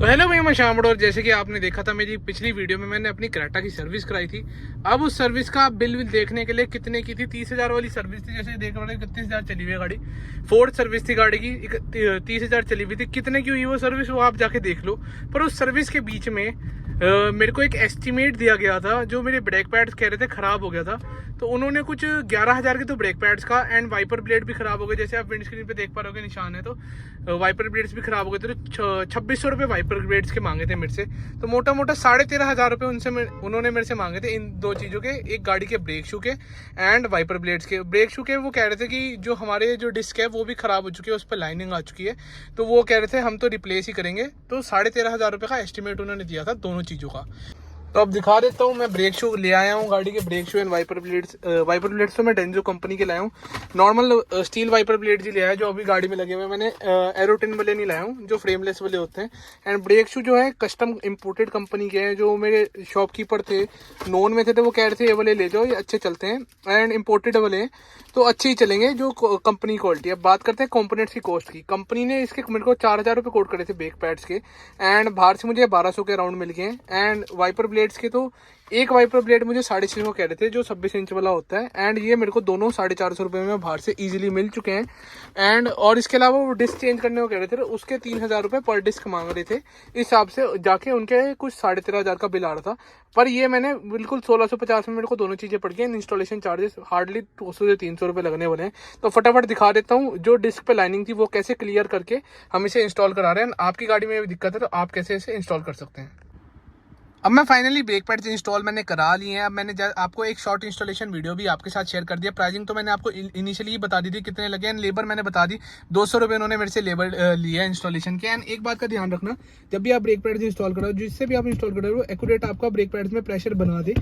तो हेलो भाई, मैं श्याम और जैसे कि आपने देखा था मेरी पिछली वीडियो में, मैंने अपनी क्रेटा की सर्विस कराई थी। अब उस सर्विस का बिल देखने के लिए कितने की थी, 30,000 वाली सर्विस थी। जैसे देख रहे हो 31,000 चली हुई है गाड़ी, फोर्ड सर्विस थी गाड़ी की, 30,000 चली हुई थी। कितने की हुई वो सर्विस, वो आप जाके देख लो। पर उस सर्विस के बीच में मेरे को एक एस्टिमेट दिया गया था, जो मेरे ब्रेक पैड्स कह रहे थे ख़राब हो गया था। तो उन्होंने कुछ 11,000 के तो ब्रेक पैड्स का एंड वाइपर ब्लेड भी ख़राब हो गए, जैसे आप विंड स्क्रीन पे देख पा रहे हो निशान है। तो वाइपर ब्लेड्स भी ख़राब हो गए थे। तो 2600 रुपये वाइपर ब्लेड्स के मांगे थे मेरे से। तो मोटा मोटा 13,500 रुपये उन्होंने मेरे से मांगे थे इन दो चीज़ों के, एक गाड़ी के ब्रेक शू के एंड वाइपर ब्लेड्स के। ब्रेक शू के वो कह रहे थे कि जो हमारे जो डिस्क है वो भी ख़राब हो चुकी है, उस पर लाइनिंग आ चुकी है, तो वो कह रहे थे हम तो रिप्लेस ही करेंगे। तो 13,500 रुपये का एस्टिमेट उन्होंने दिया था दोनों चीज़ों का। तो अब दिखा देता हूँ, मैं ब्रेक शू ले आया हूँ, गाड़ी के brake shoe and wiper blades तो मैं डेंजो कंपनी के लाया हूँ। नॉर्मल स्टील वाइपर ब्लेड्स ही ले आया जो अभी गाड़ी में लगे हुए। मैंने एरोटिन वाले नहीं लाया हूँ, जो फ्रेमलेस वाले होते हैं। एंड ब्रेक शू जो है कस्टम इम्पोर्टेड कंपनी के हैं। जो मेरे शॉपकीपर थे, नोन में थे, तो वो कह रहे थे ये वाले ले जाओ, ये अच्छे चलते हैं एंड इम्पोर्टेड वाले हैं तो अच्छे ही चलेंगे, जो कंपनी क्वालिटी। अब बात करते हैं कंपोनेंट्स की कॉस्ट की। कंपनी ने इसके मेरे को 4,000 रुपये कोट करे थे ब्रेक पैड्स के, एंड बाहर से मुझे 1,200 के अराउंड मिल गए। एंड वाइपर ब्लेड्स के तो एक वाइपर ब्लेड मुझे 650 कह रहे थे, जो 26 इंच वाला होता है। एंड ये मेरे को दोनों 450 रुपये में बाहर से इजीली मिल चुके हैं। एंड और इसके अलावा वो डिस्क चेंज करने को कह रहे थे, उसके 3,000 रुपये पर डिस्क मांग रहे थे। इस हिसाब से जाके उनके कुछ 13,500 का बिल आ रहा था। पर ये मैंने बिल्कुल 1,650 में मेरे को दोनों चीज़ें पड़ गई। इंस्टॉलेशन चार्जेस हार्डली 200 से 300 रुपये लगने वाले हैं। तो फटाफट दिखा देता हूँ जो डिस्क पे लाइनिंग थी वो कैसे क्लियर करके हम इसे इंस्टॉल करा रहे हैं। आपकी गाड़ी में भी दिक्कत है तो आप कैसे इसे इंस्टॉल कर सकते हैं। अब मैं फाइनली ब्रेक पैड्स इंस्टॉल मैंने करा लिए हैं। अब मैंने आपको एक शॉर्ट इंस्टॉलेशन वीडियो भी आपके साथ शेयर कर दिया। प्राइसिंग तो मैंने आपको इनिशियली ही बता दी थी कितने लगे, एंड लेबर मैंने बता दी 200 रुपये उन्होंने मेरे से लेबर लिया है इंस्टॉलेशन के। एंड एक बात का ध्यान रखना, जब भी आप ब्रेक पैड्स इंस्टॉल करो, जिससे भी आप इंस्टॉल करो, वो एक्यूरेट आपका ब्रेक पैड्स में प्रेशर बना दे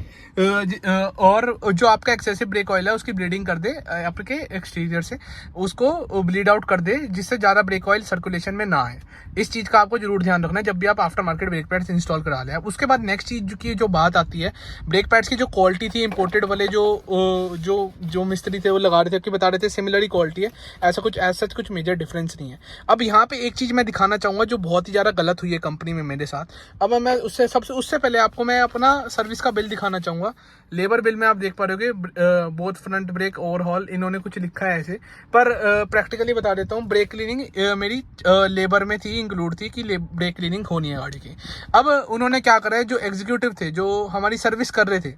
और जो आपका एक्सेसिव ब्रेक ऑयल है उसकी ब्लीडिंग कर दे आपके एक्सटीरियर से, उसको ब्लीड आउट कर दे, जिससे ज़्यादा ब्रेक ऑयल सर्कुलेशन में ना आए। इस चीज़ का आपको जरूर ध्यान रखना है जब भी आप after market brake pads install करा लें। उसके बाद नेक्स्ट चीज़ की जो बात आती है, ब्रेक पैड्स की जो क्वालिटी थी इंपोर्टेड वाले जो मिस्त्री थे वो लगा रहे थे कि बता रहे थे सिमिलर ही क्वालिटी है, ऐसा कुछ मेजर डिफरेंस नहीं है। अब यहाँ पे एक चीज़ मैं दिखाना चाहूँगा जो बहुत ही ज़्यादा गलत हुई है कंपनी में मेरे साथ। अब मैं उससे पहले आपको मैं अपना सर्विस का बिल दिखाना चाहूँगा। लेबर बिल में आप देख पा रहे होगे बोथ फ्रंट ब्रेक ओवरहॉल इन्होंने कुछ लिखा है ऐसे, पर प्रैक्टिकली बता देता हूँ। ब्रेक क्लीनिंग मेरी लेबर में थी, इंक्लूड थी कि ब्रेक क्लीनिंग होनी है गाड़ी की। अब उन्होंने क्या करा है, जो एग्जीक्यूटिव थे जो हमारी सर्विस कर रहे थे,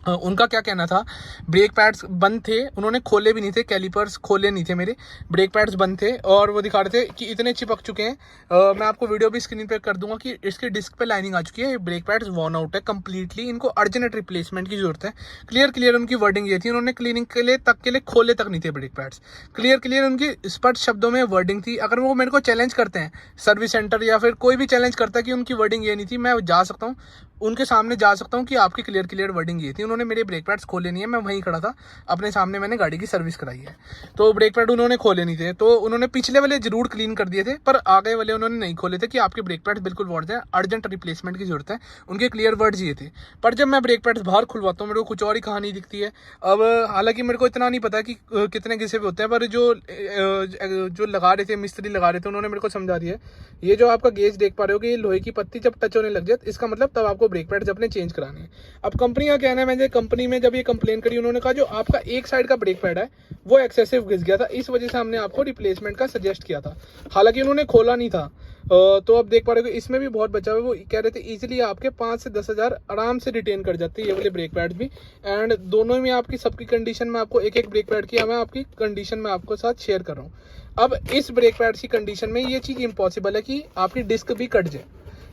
उनका क्या कहना था, ब्रेक पैड्स बंद थे, उन्होंने खोले भी नहीं थे, कैलिपर्स खोले नहीं थे मेरे, ब्रेक पैड्स बंद थे और वो दिखा रहे थे कि इतने चिपक चुके हैं। मैं आपको वीडियो भी स्क्रीन पे कर दूंगा कि इसके डिस्क पे लाइनिंग आ चुकी है, ब्रेक पैड्स वॉर्न आउट है कंप्लीटली, इनको अर्जेंट रिप्लेसमेंट की जरूरत है। क्लियर उनकी वर्डिंग ये थी, उन्होंने क्लीनिंग के लिए खोले तक नहीं थे ब्रेक पैड्स। क्लियर उनकी स्पष्ट शब्दों में वर्डिंग थी। अगर वो मेरे को चैलेंज करते हैं, सर्विस सेंटर या फिर कोई भी चैलेंज करता है कि उनकी वर्डिंग ये नहीं थी, मैं जा सकता हूँ, उनके सामने जा सकता हूँ कि आपकी क्लियर वर्डिंग ये थी। उन्होंने मेरे ब्रेक पैड्स खोले नहीं है, मैं वहीं खड़ा था अपने सामने, मैंने गाड़ी की सर्विस कराई है, तो ब्रेक पैड उन्होंने खोले नहीं थे। तो उन्होंने पिछले वाले जरूर क्लीन कर दिए थे, पर आगे वाले उन्होंने नहीं खोले थे कि आपके ब्रेक पैड्स बिल्कुल वर्ड है, अर्जेंट रिप्लेसमेंट की जरूरत है, उनके क्लियर वर्ड्स ये थे। पर जब मैं ब्रेक पैड्स बाहर खुलवाता हूँ मेरे को कुछ और ही कहानी दिखती है। अब हालांकि मेरे को इतना नहीं पता कि कितने घिसे हुए होते हैं, पर जो लगा रहे थे, मिस्त्री लगा रहे थे, उन्होंने मेरे को समझा दिया ये जो आपका गेज देख पा रहे हो कि ये लोहे की पत्ती जब टच होने लग जाए, इसका मतलब तब आपको ब्रेक पैड्स अपने चेंज कराने हैं। अब कंपनी का कहना है, मैंने कंपनी में जब ये कंप्लेन करी, उन्होंने कहा जो आपका एक साइड का ब्रेक पैड है वो एक्सेसिव घिस गया था, इस वजह से हमने आपको रिप्लेसमेंट का सजेस्ट किया था। हालांकि उन्होंने खोला नहीं था। तो अब देख पा रहे हो इसमें भी बहुत बचा हुआ है। वो कह रहे थे इजीली आपके 5 से 10,000 आराम से रिटेन कर जाते हैं ये वाले ब्रेक पैड भी। एंड दोनों में आपकी सबकी कंडीशन में आपको एक ब्रेक पैड की मैं आपकी कंडीशन में आपको साथ शेयर कर रहा हूँ। अब इस ब्रेक पैड की कंडीशन में ये चीज़ इम्पॉसिबल है कि आपकी डिस्क भी कट जाए,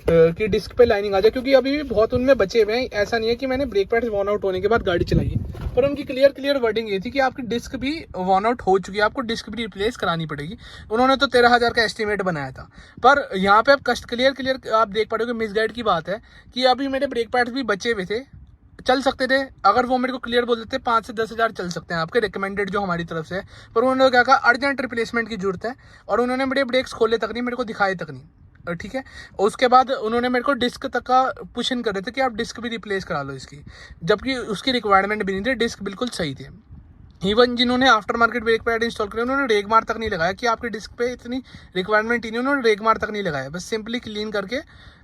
कि डिस्क पे लाइनिंग आ जाए, क्योंकि अभी भी बहुत उनमें बचे हुए हैं। ऐसा नहीं है कि मैंने ब्रेक पैड्स वॉर्न आउट होने के बाद गाड़ी चलाई है, पर उनकी क्लियर वर्डिंग ये थी कि आपकी डिस्क भी वॉर्न आउट हो चुकी है, आपको डिस्क भी रिप्लेस करानी पड़ेगी। उन्होंने तो 13,000 का एस्टिमेट बनाया था, पर यहाँ पे आप क्लियर आप देख पा रहे हो कि मिसगाइड की बात है कि अभी मेरे ब्रेक पैड्स भी बचे हुए थे, चल सकते थे। अगर वो मेरे को क्लियर बोल देते 5 से 10,000 चल सकते हैं आपके रिकमेंडेड जो हमारी तरफ से है, पर उन्होंने क्या कहा अर्जेंट रिप्लेसमेंट की जरूरत है, और उन्होंने मेरे ब्रेक्स खोले तक नहीं, मेरे को दिखाए तक नहीं। ठीक है, उसके बाद उन्होंने मेरे को डिस्क तक का पुश इन कर रहे थे कि आप डिस्क भी रिप्लेस करा लो इसकी, जबकि उसकी रिक्वायरमेंट भी नहीं थी, डिस्क बिल्कुल सही थे। इवन जिन्होंने after market brake pad install करे उन्होंने रेग मार तक नहीं लगाया कि आपकी डिस्क पे इतनी रिक्वायरमेंट ही नहीं, उन्होंने रेग मार तक नहीं लगाया, बस सिंपली क्लीन करके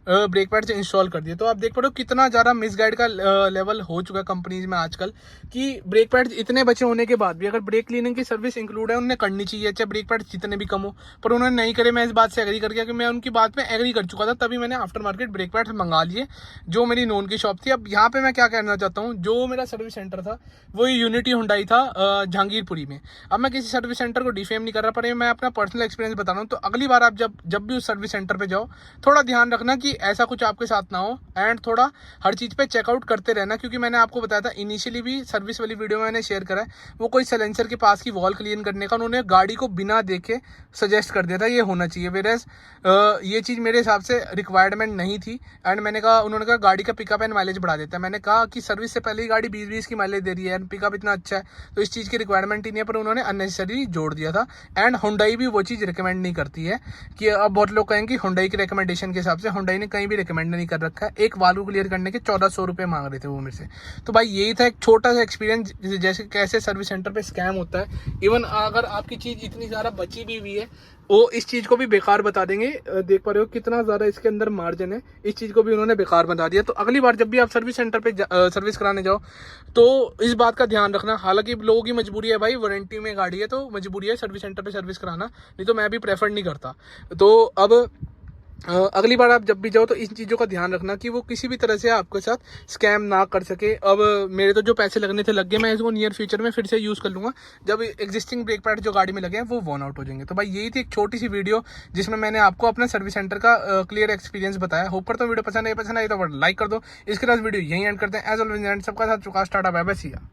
ब्रेक पैड से इंस्टॉल कर दिए। तो आप देख पा रहे हो कितना ज़्यादा मिसगाइड का लेवल हो चुका है कंपनीज में आजकल कि ब्रेक पैड इतने बचे होने के बाद भी अगर ब्रेक क्लीनिंग की सर्विस इंक्लूड है उन्हें करनी चाहिए, चाहे ब्रेक पैड जितने भी कम हो, पर उन्होंने नहीं करे। मैं इस बात से एग्री कर गया कि मैं उनकी बात पे एग्री कर चुका था, तभी मैंने आफ्टर मार्केट ब्रेक पैड मंगा लिए जो मेरी नोन की शॉप थी। अब यहाँ पे मैं क्या कहना चाहता हूँ, जो मेरा सर्विस सेंटर था वो यूनिटी हुंडई था जहांगीरपुरी में। अब मैं किसी सर्विस सेंटर को डिफेम नहीं कर रहा, पर मैं अपना पर्सनल एक्सपीरियंस बता रहा हूँ। तो अगली बार आप जब भी उस सर्विस सेंटर पे जाओ थोड़ा ध्यान रखना कि ऐसा कुछ आपके साथ ना हो, एंड थोड़ा हर चीज़ पे चेकआउट करते रहना, क्योंकि मैंने आपको बताया था इनिशियली भी सर्विस वाली वीडियो में मैंने शेयर करा है, वो कोई साइलेंसर के पास की वॉल क्लीन करने का उन्होंने गाड़ी को बिना देखे सजेस्ट कर दिया था ये होना चाहिए, वेरेज ये चीज़ मेरे हिसाब से रिक्वायरमेंट नहीं थी। एंड उन्होंने कहा गाड़ी का पिकअप एंड माइलेज बढ़ा देता है। मैंने कहा कि सर्विस से पहले ही गाड़ी 20-20 की माइलेज दे रही है एंड पिकअप इतना अच्छा है, तो इस चीज़ की रिक्वायरमेंट ही नहीं है, पर उन्होंने अननेसेसरी जोड़ दिया था। एंड हुंडई भी वो चीज़ रिकमेंड नहीं करती है कि अब बहुत लोग कहेंगे कि हुंडई की रिकमेंडेशन के हिसाब से हुंडई ने कहीं भी रिकमेंड नहीं कर रखा है। एक वाल्व क्लियर करने के 1400 रुपये मांग रहे थे वो मेरे से। तो भाई यही था एक छोटा सा एक्सपीरियंस जैसे कैसे सर्विस सेंटर पे स्कैम होता है। इवन अगर आपकी चीज़ इतनी ज़्यादा बची भी हुई है वो इस चीज़ को भी बेकार बता देंगे। देख पा रहे हो कितना ज़्यादा इसके अंदर मार्जिन है, इस चीज़ को भी उन्होंने बेकार बता दिया। तो अगली बार जब भी आप सर्विस सेंटर पे सर्विस कराने जाओ तो इस बात का ध्यान रखना। हालांकि लोगों की मजबूरी है भाई, वारंटी में गाड़ी है तो मजबूरी है सर्विस सेंटर पे सर्विस कराना, नहीं तो मैं भी प्रेफर नहीं करता। तो अब अगली बार आप जब भी जाओ तो इन चीज़ों का ध्यान रखना कि वो किसी भी तरह से आपके साथ स्कैम ना कर सके। अब मेरे तो जो पैसे लगने थे लग गए, मैं इसको नियर फ्यूचर में फिर से यूज़ कर लूँगा जब एग्जिस्टिंग ब्रेक पैड जो गाड़ी में लगे हैं वो वॉर्न आउट हो जाएंगे। तो भाई यही थी एक छोटी सी वीडियो जिसमें मैंने आपको अपना सर्विस सेंटर का क्लियर एक्सपीरियंस बताया। होप करता हूँ वीडियो पसंद आई तो लाइक कर दो। इसके बाद वीडियो यहीं एंड करते हैं। एज ऑलवेज सबका साथ चुका स्टार्ट बाय बाय, सी या।